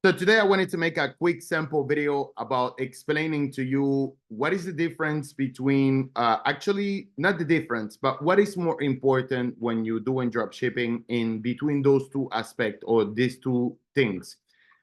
So today I wanted to make a quick sample video about explaining to you what is the difference between, actually not the difference, but what is more important when you're doing drop shipping in between those two aspects or these two things.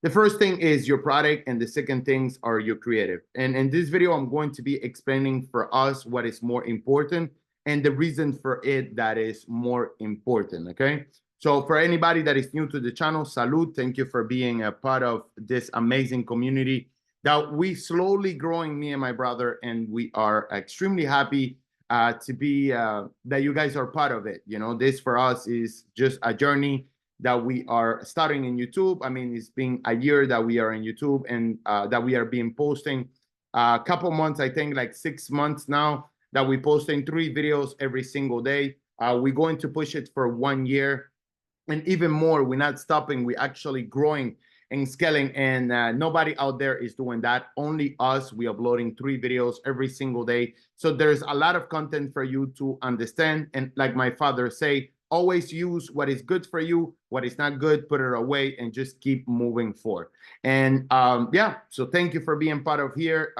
The first thing is your product and the second things are your creative. And in this video, I'm going to be explaining for us what is more important and the reason for it that is more important, okay? So for anybody that is new to the channel, salud. Thank you for being a part of this amazing community that we slowly growing, me and my brother, and we are extremely happy to be that you guys are part of it. You know, this for us is just a journey that we are starting in YouTube. I mean, it's been a year that we are in YouTube and that we are being posting a couple months, I think like 6 months now that we posting 3 videos every single day. We're going to push it for 1 year. And even more, we're not stopping, we're actually growing and scaling, and nobody out there is doing that, only us. We uploading 3 videos every single day, so there's a lot of content for you to understand. And like my father say, always use what is good for you, what is not good, put it away, and just keep moving forward. And yeah, so thank you for being part of here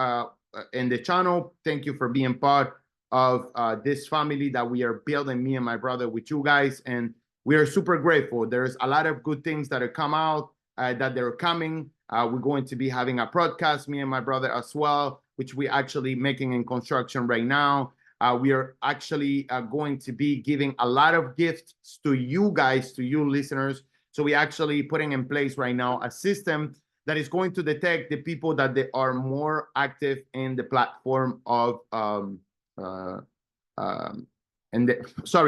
in the channel. Thank you for being part of this family that we are building, me and my brother, with you guys. And we are super grateful. There's a lot of good things that have come out, that they're coming. We're going to be having a podcast, me and my brother as well, which we're actually making in construction right now. We are actually going to be giving a lot of gifts to you guys, to you listeners. So we're actually putting in place right now a system that is going to detect the people that they are more active in the platform of, and the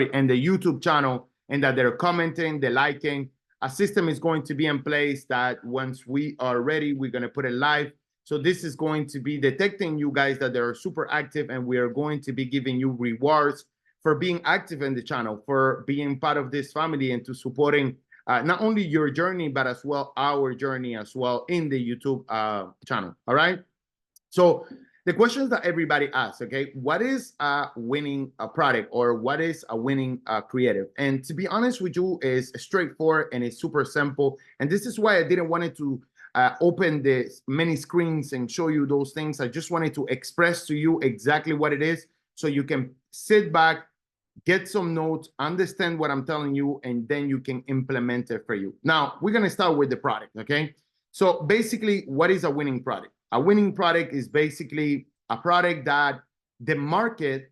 YouTube channel, and that they're commenting, they're liking. A system is going to be in place that once we are ready, we're going to put it live. So this is going to be detecting you guys that they're super active, and we are going to be giving you rewards for being active in the channel, for being part of this family, and to supporting not only your journey, but as well our journey as well in the YouTube channel. All right. So the questions that everybody asks, okay, what is a winning product, or what is a winning creative? And to be honest with you, is straightforward and it's super simple. And this is why I didn't want it to open this many screens and show you those things. I just wanted to express to you exactly what it is, so you can sit back, get some notes, understand what I'm telling you, and then you can implement it for you. Now, we're going to start with the product, okay? So basically, what is a winning product? A winning product is basically a product that the market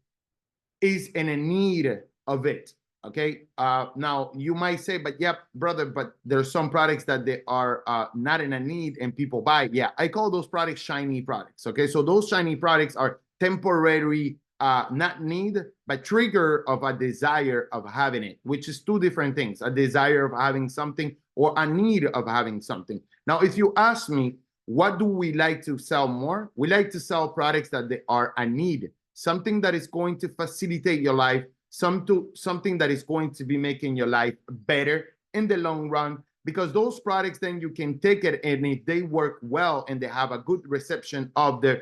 is in a need of it, okay? Now, you might say, but yeah, brother, but there's some products that they are not in a need and people buy. Yeah, I call those products shiny products, okay? So those shiny products are temporary, not need, but trigger of a desire of having it, which is 2 different things: a desire of having something or a need of having something. Now, if you ask me, what do we like to sell more? We like to sell products that they are a need, something that is going to facilitate your life, something that is going to be making your life better in the long run, because those products, then you can take it, and if they work well and they have a good reception of the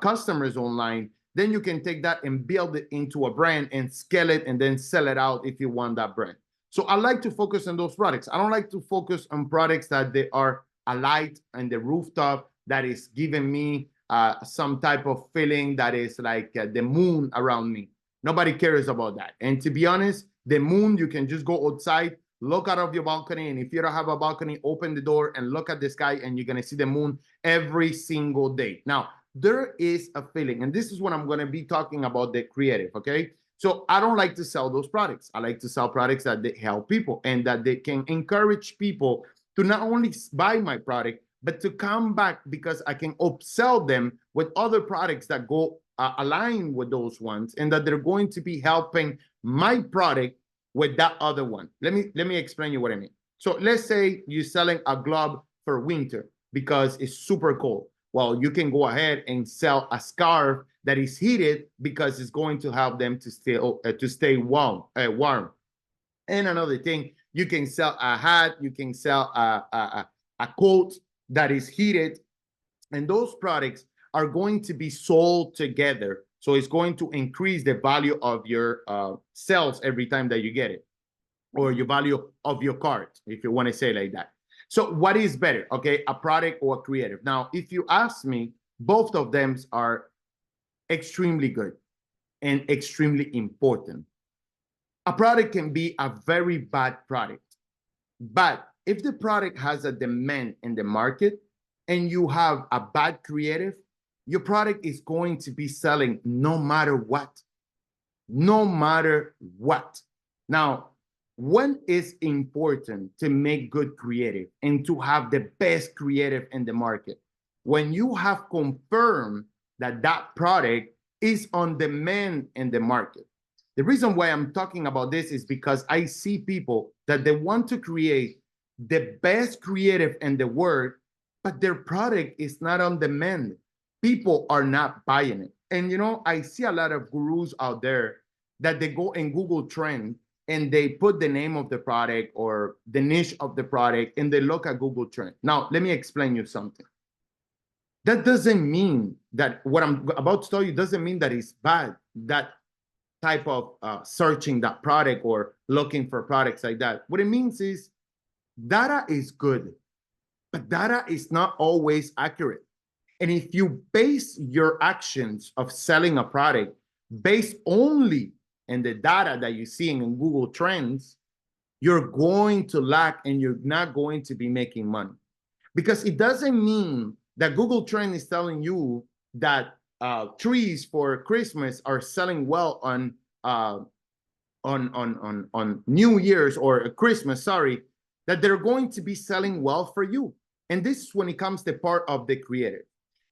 customers online, then you can take that and build it into a brand and scale it and then sell it out if you want that brand. So I like to focus on those products. I don't like to focus on products that they are a light on the rooftop that is giving me some type of feeling that is like the moon around me. Nobody cares about that. And to be honest, the moon, you can just go outside, look out of your balcony, and if you don't have a balcony, open the door and look at the sky, and you're going to see the moon every single day. Now, there is a feeling, and this is what I'm going to be talking about, the creative, okay? So I don't like to sell those products. I like to sell products that they help people and that they can encourage people to not only buy my product, but to come back, because I can upsell them with other products that go align with those ones, and that they're going to be helping my product with that other one. Let me explain you what I mean. So let's say you're selling a glove for winter because it's super cold. Well, you can go ahead and sell a scarf that is heated because it's going to help them to stay warm. And another thing, you can sell a hat, you can sell a coat that is heated, and those products are going to be sold together. So it's going to increase the value of your sales every time that you get it, or your value of your cart, if you want to say like that. So what is better, okay, a product or a creative? Now, if you ask me, both of them are extremely good and extremely important. A product can be a very bad product, but if the product has a demand in the market and you have a bad creative, your product is going to be selling no matter what. No matter what. Now, when it's important to make good creative and to have the best creative in the market, when you have confirmed that that product is on demand in the market. The reason why I'm talking about this is because I see people that they want to create the best creative in the world, but their product is not on demand. People are not buying it. And you know, I see a lot of gurus out there that they go in Google Trend and they put the name of the product or the niche of the product and they look at Google Trend. Now, let me explain you something. That doesn't mean that what I'm about to tell you doesn't mean that it's bad, that type of searching that product or looking for products like that. What it means is data is good, but data is not always accurate. And if you base your actions of selling a product based only on the data that you're seeing in Google Trends, you're going to lack and you're not going to be making money. Because it doesn't mean that Google Trend is telling you that trees for Christmas are selling well on New Year's or Christmas, sorry, that they're going to be selling well for you. And this is when it comes to part of the creative.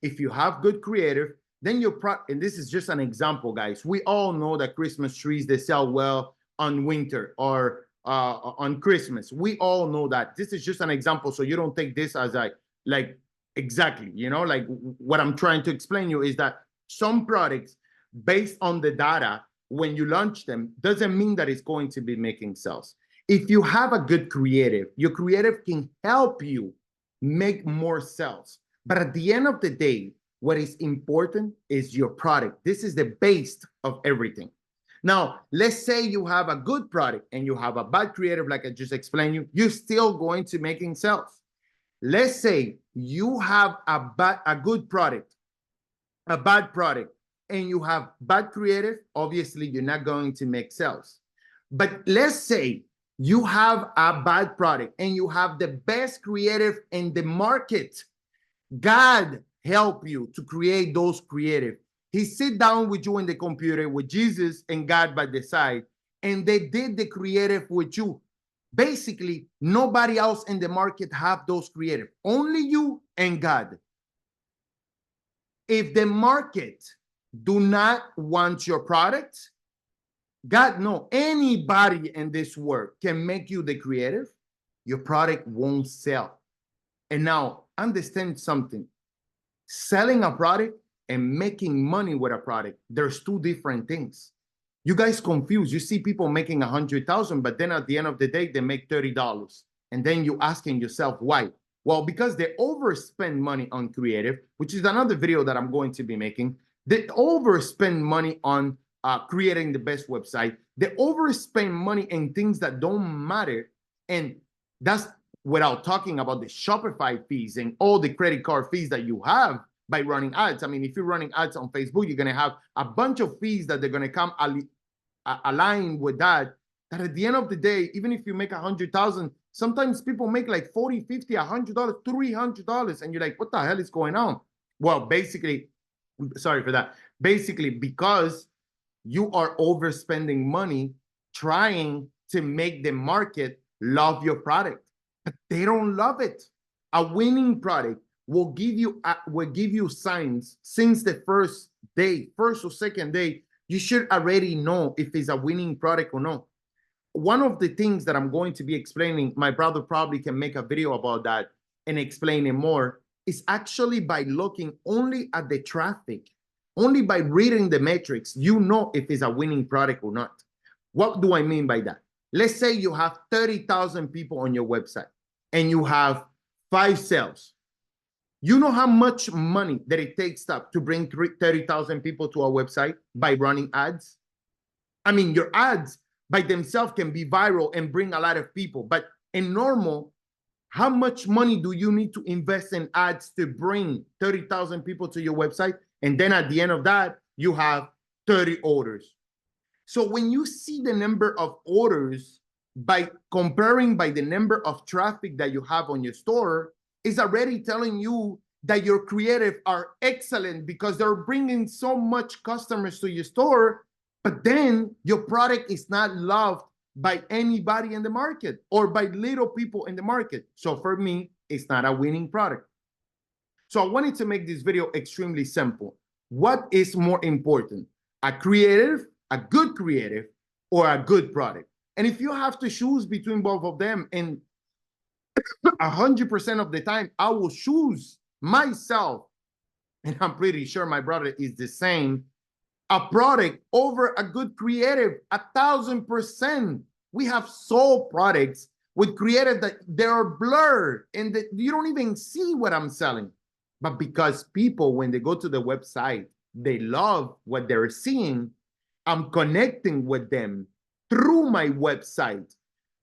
If you have good creative, then and this is just an example, guys. We all know that Christmas trees, they sell well on winter or on Christmas. We all know that. This is just an example, so you don't take this as like exactly, you know, like what I'm trying to explain you is that some products, based on the data, when you launch them, doesn't mean that it's going to be making sales. If you have a good creative, your creative can help you make more sales. But at the end of the day, what is important is your product. This is the base of everything. Now, let's say you have a good product and you have a bad creative, like I just explained you, you're still going to making sales. Let's say you have a good product, a bad product, and you have bad creative, obviously you're not going to make sales. But let's say you have a bad product and you have the best creative in the market. God help you to create those creative. He sit down with you in the computer with Jesus and God by the side, and they did the creative with you. Basically, nobody else in the market have those creative. Only you and God. If the market do not want your product, God, no, anybody in this world can make you the creative, your product won't sell. And now understand something. Selling a product and making money with a product, there's two different things. You guys confused. You see people making 100,000, but then at the end of the day, they make $30. And then you asking yourself why? Well, because they overspend money on creative, which is another video that I'm going to be making. They overspend money on creating the best website. They overspend money in things that don't matter. And that's without talking about the Shopify fees and all the credit card fees that you have by running ads. I mean, if you're running ads on Facebook, you're going to have a bunch of fees that they're going to come align with that. That at the end of the day, even if you make 100,000, sometimes people make like 40, 50, $100, $300. And you're like, what the hell is going on? Well, basically, sorry for that. Basically, because you are overspending money trying to make the market love your product, but they don't love it. A winning product will give you signs since the first or second day. You should already know if it's a winning product or not. One of the things that I'm going to be explaining, my brother probably can make a video about that and explain it more, is actually by looking only at the traffic, only by reading the metrics, you know if it's a winning product or not. What do I mean by that? Let's say you have 30,000 people on your website and you have 5 sales. You know how much money that it takes to bring 30,000 people to our website by running ads? I mean, your ads by themselves can be viral and bring a lot of people, but in normal, How much money do you need to invest in ads to bring 30,000 people to your website? And then at the end of that, you have 30 orders. So when you see the number of orders by comparing by the number of traffic that you have on your store, is already telling you that your creative are excellent because they're bringing so much customers to your store, but then your product is not loved by anybody in the market or by little people in the market. So for me, it's not a winning product. So I wanted to make this video extremely simple. What is more important? A creative, a good creative, or a good product? And if you have to choose between both of them, and 100% of the time, I will choose myself, and I'm pretty sure my brother is the same, a product over a good creative, 1,000%. We have sold products with creative that they are blurred and that you don't even see what I'm selling. But because people, when they go to the website, they love what they're seeing, I'm connecting with them through my website.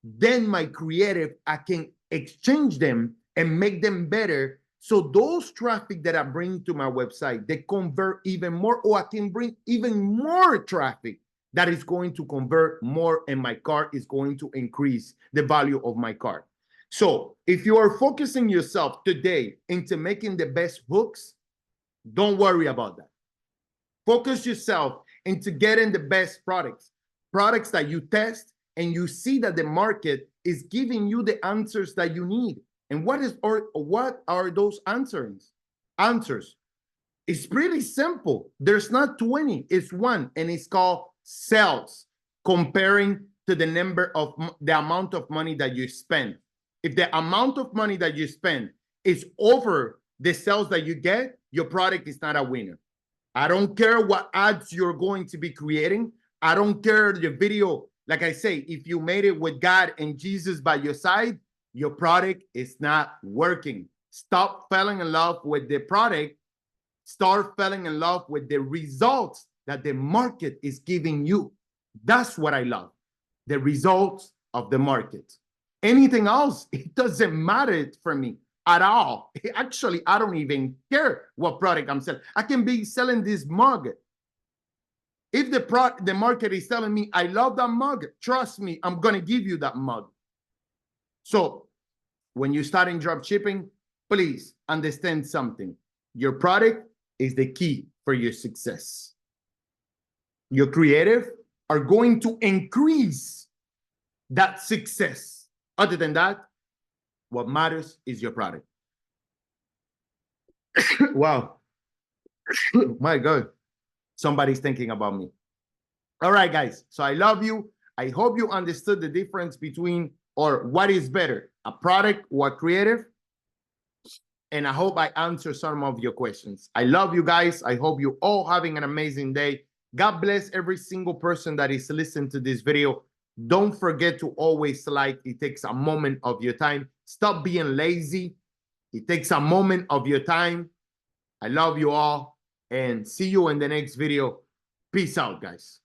Then my creative, I can exchange them and make them better. So those traffic that I bring to my website, they convert even more, or I can bring even more traffic that is going to convert more, and my cart is going to increase the value of my cart. So if you are focusing yourself today into making the best hooks, don't worry about that. Focus yourself into getting the best products that you test and you see that the market is giving you the answers that you need. And what are those answers? It's pretty simple. There's not 20, it's one, and it's called sales, comparing to the amount of money that you spend. If the amount of money that you spend is over the sales that you get, your product is not a winner. I don't care what ads you're going to be creating. I don't care your video. Like I say, if you made it with God and Jesus by your side, your product is not working. Stop falling in love with the product. Start falling in love with the results that the market is giving you. That's what I love. The results of the market. Anything else, it doesn't matter for me at all. Actually, I don't even care what product I'm selling. I can be selling this mug. If the market is telling me, I love that mug, trust me, I'm going to give you that mug. So when you start in drop shipping, please understand something. Your product is the key for your success. Your creative are going to increase that success. Other than that, what matters is your product. Wow. My God. Somebody's thinking about me. All right, guys. So I love you. I hope you understood the difference between, or what is better, a product or a creative. And I hope I answered some of your questions. I love you guys. I hope you all having an amazing day. God bless every single person that is listening to this video. Don't forget to always like. It takes a moment of your time. Stop being lazy. It takes a moment of your time. I love you all and see you in the next video. Peace out, guys.